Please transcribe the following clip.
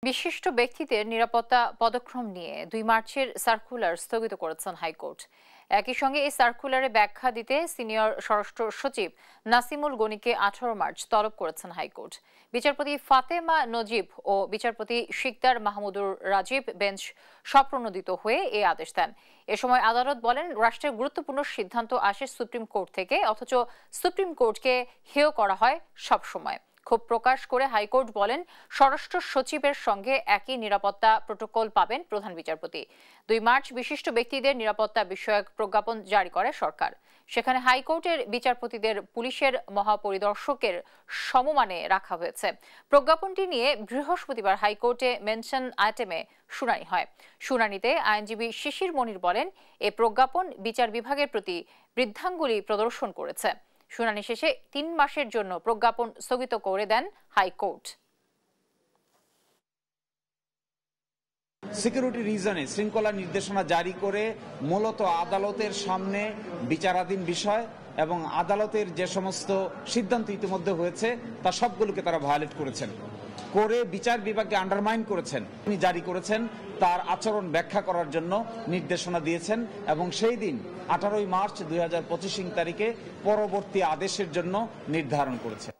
বিশিষ্ট ব্যক্তিদের নিরাপত্তা পদক্ষেপ নিয়ে ২ মার্চের সার্কুলার স্থগিত করেছেন হাইকোর্ট। একই সঙ্গে এই সার্কুলারে ব্যাখ্যা দিতে সিনিয়র স্বরাষ্ট্র সচিব নাসিমুল গনিকে ১৮ মার্চ তলব করেছেন হাইকোর্ট। বিচারপতি ফাতেমা নজিব ও বিচারপতি শিকদার মাহমুদুর রাজীব বেঞ্চ স্বপ্রণোদিত হয়ে এই আদেশ দেন। এ সময় আদালত বলেন, রাষ্ট্রের গুরুত্বপূর্ণ সিদ্ধান্ত আসে সুপ্রিম কোর্ট থেকে, অথচ সুপ্রিম কোর্টকে হেয় করা হয় সবসময়। ক্ষোভ প্রকাশ করে হাইকোর্ট বলেন, স্বরাষ্ট্র সচিবের সঙ্গে একই নিরাপত্তা প্রোটোকল পাবেন প্রধান বিচারপতি। ২ মার্চ বিশিষ্ট ব্যক্তিদের নিরাপত্তা বিষয়ক প্রজ্ঞাপন জারি করে সরকার। সেখানে হাইকোর্টের বিচারপতিদের পুলিশের মহাপরিদর্শকের সমমানে রাখা হয়েছে। প্রজ্ঞাপনটি নিয়ে বৃহস্পতিবার হাইকোর্টে মেনশন আইটেমে শুনানি হয়। শুনানিতে আইনজীবী শিশির মনির বলেন, এ প্রজ্ঞাপন বিচার বিভাগের প্রতি বৃদ্ধাঙ্গুলি প্রদর্শন করেছে। শুনানি শেষে ৩ মাসের জন্য প্রজ্ঞাপন স্থগিত করে দেন হাইকোর্ট। সিকিউরিটি রিজনে শৃঙ্খলা নির্দেশনা জারি করে মূলত আদালতের সামনে বিচারাধীন বিষয় এবং আদালতের যে সমস্ত সিদ্ধান্ত ইতিমধ্যে হয়েছে তা সবগুলোকে তারা ভায়োলেট করেছেন, করে বিচার বিভাগকে আন্ডারমাইন করেছেন। তিনি জারি করেছেন তার আচরণ ব্যাখ্যা করার জন্য নির্দেশনা দিয়েছেন এবং সেই দিন 18 মার্চ 2025 তারিখে পরবর্তী আদেশের জন্য নির্ধারণ করেছেন।